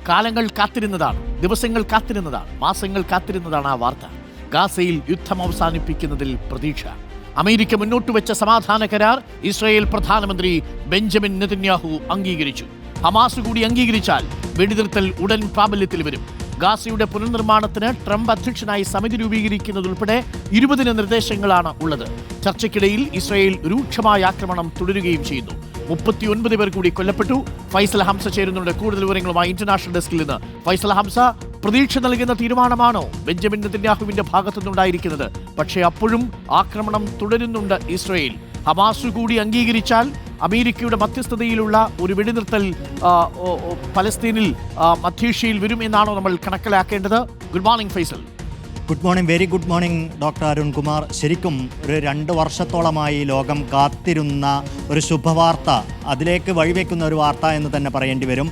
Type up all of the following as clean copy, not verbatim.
കാലങ്ങൾ കാത്തിരുന്നതാണ്, ദിവസങ്ങൾ കാത്തിരുന്നതാണ്, മാസങ്ങൾ കാത്തിരുന്നതാണ് ആ വാർത്ത. ഗാസയിൽ യുദ്ധം അവസാനിപ്പിക്കുന്നതിൽ പ്രതീക്ഷ. അമേരിക്ക മുന്നോട്ട് വെച്ച സമാധാന കരാർ ഇസ്രായേൽ പ്രധാനമന്ത്രി ബെഞ്ചമിൻ നെതന്യാഹു അംഗീകരിച്ചു. ഹമാസ് കൂടി അംഗീകരിച്ചാൽ വെടിനിർത്തൽ ഉടൻ പ്രാബല്യത്തിൽ വരും. ഗാസയുടെ പുനർനിർമ്മാണത്തിന് ട്രംപ് അധ്യക്ഷനായി സമിതി രൂപീകരിക്കുന്നതുൾപ്പെടെ 20 നിർദ്ദേശങ്ങളാണ് ഉള്ളത്. ചർച്ചയ്ക്കിടയിൽ ഇസ്രായേൽ രൂക്ഷമായ ആക്രമണം തുടരുകയും ചെയ്യുന്നു. 39 പേർ കൂടി കൊല്ലപ്പെട്ടു. ഫൈസൽ ഹംസ ചേരുന്നുണ്ട് കൂടുതൽ വിവരങ്ങളുമായി ഇന്റർനാഷണൽ ഡെസ്കിൽ നിന്ന്. ഫൈസൽ ഹംസ, പ്രതീക്ഷ നൽകുന്ന തീരുമാനമാണോ ബെഞ്ചമിൻ നെതന്യാഹുവിന്റെ ഭാഗത്തുനിന്നുണ്ടായിരിക്കുന്നത്? പക്ഷേ അപ്പോഴും ആക്രമണം തുടരുന്നുണ്ട് ഇസ്രായേൽ. ഹമാസ് കൂടി അംഗീകരിച്ചാൽ അമേരിക്കയുടെ മധ്യസ്ഥതയിലുള്ള ഒരു വെടിനിർത്തൽ പലസ്തീനിൽ മധ്യേഷ്യയിൽ വരും എന്നാണോ നമ്മൾ കണക്കിലാക്കേണ്ടത്? Good morning Faisal. Good morning, very good morning doctor Arunkumar. ശരിക്കും ഒരു 2 വർഷത്തോളമായി ലോകം കാത്തിരുന്ന ഒരു ശുഭവാർത്ത, അതിലേക്ക് വഴിവെക്കുന്ന ഒരു വാർത്ത എന്ന് തന്നെ പറയേണ്ടി വരും.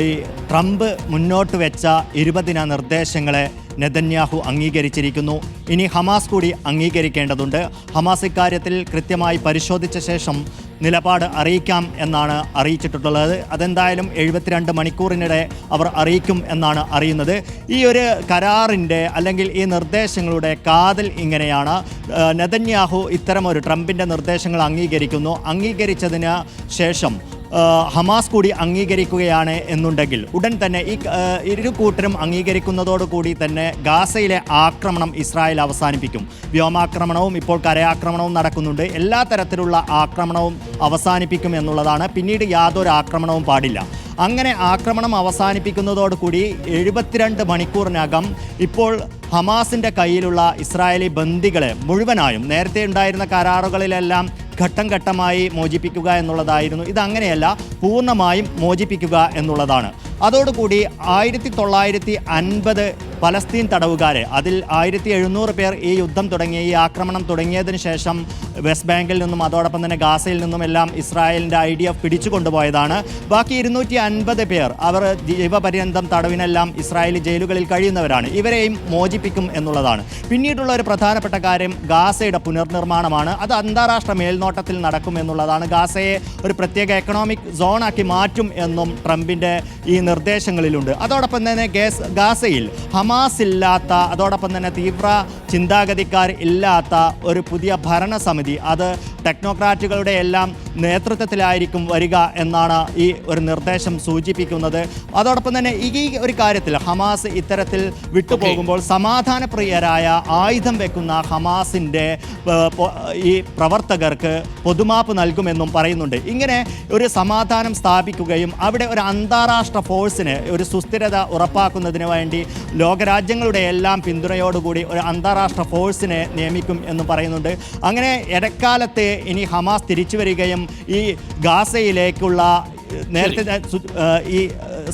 ഈ ട്രംപ് മുന്നോട്ട് വെച്ച 20 നിർദ്ദേശങ്ങളെ നെതന്യാഹു അംഗീകരിച്ചിരിക്കുന്നു. ഇനി ഹമാസ് കൂടി അംഗീകരിക്കേണ്ടതുണ്ട്. ഹമാസ് ഇക്കാര്യത്തിൽ കൃത്യമായി പരിശോധിച്ച ശേഷം നിലപാട് അറിയിക്കാം എന്നാണ് അറിയിച്ചിട്ടുള്ളത്. അതെന്തായാലും 72 മണിക്കൂറിനിടെ അവർ അറിയിക്കും എന്നാണ് അറിയുന്നത്. ഈ ഒരു കരാറിൻ്റെ അല്ലെങ്കിൽ ഈ നിർദ്ദേശങ്ങളുടെ കാതൽ ഇങ്ങനെയാണ്. നെതന്യാഹു ഇത്തരമൊരു ട്രംപിൻ്റെ നിർദ്ദേശങ്ങൾ അംഗീകരിക്കുന്നു. അംഗീകരിച്ചതിന് ശേഷം ഹമാസ് കൂടി അംഗീകരിക്കുകയാണ് എന്നുണ്ടെങ്കിൽ ഉടൻ തന്നെ ഈ ഇരു കൂട്ടരും അംഗീകരിക്കുന്നതോടുകൂടി തന്നെ ഗാസയിലെ ആക്രമണം ഇസ്രായേൽ അവസാനിപ്പിക്കും. വ്യോമാക്രമണവും ഇപ്പോൾ കരയാക്രമണവും നടക്കുന്നുണ്ട്. എല്ലാ തരത്തിലുള്ള ആക്രമണവും അവസാനിപ്പിക്കും എന്നുള്ളതാണ്. പിന്നീട് യാതൊരു ആക്രമണവും പാടില്ല. അങ്ങനെ ആക്രമണം അവസാനിപ്പിക്കുന്നതോടുകൂടി 72 മണിക്കൂറിനകം ഇപ്പോൾ ഹമാസിൻ്റെ കയ്യിലുള്ള ഇസ്രായേലി ബന്ദികളെ മുഴുവനായും, നേരത്തെ ഉണ്ടായിരുന്ന കരാറുകളിലെല്ലാം ഘട്ടം ഘട്ടമായി മോചിപ്പിക്കുക എന്നുള്ളതായിരുന്നു. ഇതങ്ങനെയല്ല, പൂർണ്ണമായും മോചിപ്പിക്കുക എന്നുള്ളതാണ്. അതോടുകൂടി 1950 പലസ്തീൻ തടവുകാരെ, അതിൽ 1700 പേർ ഈ യുദ്ധം തുടങ്ങിയ ഈ ആക്രമണം തുടങ്ങിയതിന് ശേഷം വെസ്റ്റ് ബാങ്കിൽ നിന്നും അതോടൊപ്പം തന്നെ ഗാസയിൽ നിന്നുമെല്ലാം ഇസ്രായേലിൻ്റെ IDF പിടിച്ചു കൊണ്ടുപോയതാണ്. ബാക്കി 250 പേർ അവർ ജീവപര്യന്തം തടവിനെല്ലാം ഇസ്രായേലി ജയിലുകളിൽ കഴിയുന്നവരാണ്. ഇവരെയും മോചിപ്പിക്കും എന്നുള്ളതാണ്. പിന്നീടുള്ള ഒരു പ്രധാനപ്പെട്ട കാര്യം ഗാസയുടെ പുനർനിർമ്മാണമാണ്. അത് അന്താരാഷ്ട്ര മേൽനോട്ടത്തിൽ നടക്കും എന്നുള്ളതാണ്. ഗാസയെ ഒരു പ്രത്യേക എക്കണോമിക് സോണാക്കി മാറ്റും എന്നും ട്രംപിൻ്റെ ഈ നിർദ്ദേശങ്ങളിലുണ്ട്. അതോടൊപ്പം തന്നെ ഗാസയിൽ ഹമാസ് ഇല്ലാത്ത, അതോടൊപ്പം തന്നെ തീവ്ര ചിന്താഗതിക്കാർ ഇല്ലാത്ത ഒരു പുതിയ ഭരണസമിതി, അത് ടെക്നോക്രാറ്റുകളുടെ എല്ലാം നേതൃത്വത്തിലായിരിക്കും വരിക എന്നാണ് ഈ ഒരു നിർദ്ദേശം സൂചിപ്പിക്കുന്നത്. അതോടൊപ്പം തന്നെ ഈ ഒരു കാര്യത്തിൽ ഹമാസ് ഇത്തരത്തിൽ വിട്ടുപോകുമ്പോൾ സമാധാനപ്രിയരായ, ആയുധം വെക്കുന്ന ഹമാസിൻ്റെ ഈ പ്രവർത്തകർക്ക് പൊതുമാപ്പ് നൽകുമെന്നും പറയുന്നുണ്ട്. ഇങ്ങനെ ഒരു സമാധാനം സ്ഥാപിക്കുകയും അവിടെ ഒരു അന്താരാഷ്ട്ര ഫോഴ്സിന് ഒരു സുസ്ഥിരത ഉറപ്പാക്കുന്നതിന് വേണ്ടി ലോകരാജ്യങ്ങളുടെ എല്ലാം പിന്തുണയോടുകൂടി ഒരു അന്താരാഷ്ട്ര ഫോഴ്സിനെ നിയമിക്കും എന്ന് പറയുന്നുണ്ട്. അങ്ങനെ ഇടക്കാലത്ത് ഇനി ഹമാസ് തിരിച്ചു വരികയും ഈ ഗാസയിലേക്കുള്ള നേരത്തെ ഈ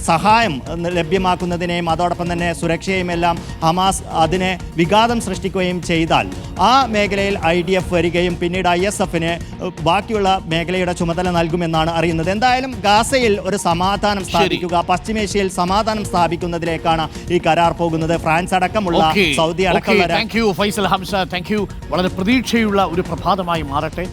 സഹായം ലഭ്യമാക്കുന്നതിനെയും അതോടൊപ്പം തന്നെ സുരക്ഷയും എല്ലാം ഹമാസ് അതിനെ വിഘാതം സൃഷ്ടിക്കുകയും ചെയ്താൽ ആ മേഖലയിൽ IDF വരികയും പിന്നീട് ISFന് ബാക്കിയുള്ള മേഖലയുടെ ചുമതല നൽകുമെന്നാണ് അറിയുന്നത്. എന്തായാലും ഗാസയിൽ ഒരു സമാധാനം സ്ഥാപിക്കുക, പശ്ചിമേഷ്യയിൽ സമാധാനം സ്ഥാപിക്കുന്നതിലേക്കാണ് ഈ കരാർ പോകുന്നത്. ഫ്രാൻസ് അടക്കമുള്ള, സൗദി അടക്കമുള്ള ഫൈസൽ ഹംസ, വളരെ പ്രതീക്ഷയുള്ള ഒരു പ്രഭാതമായി മാറട്ടെ.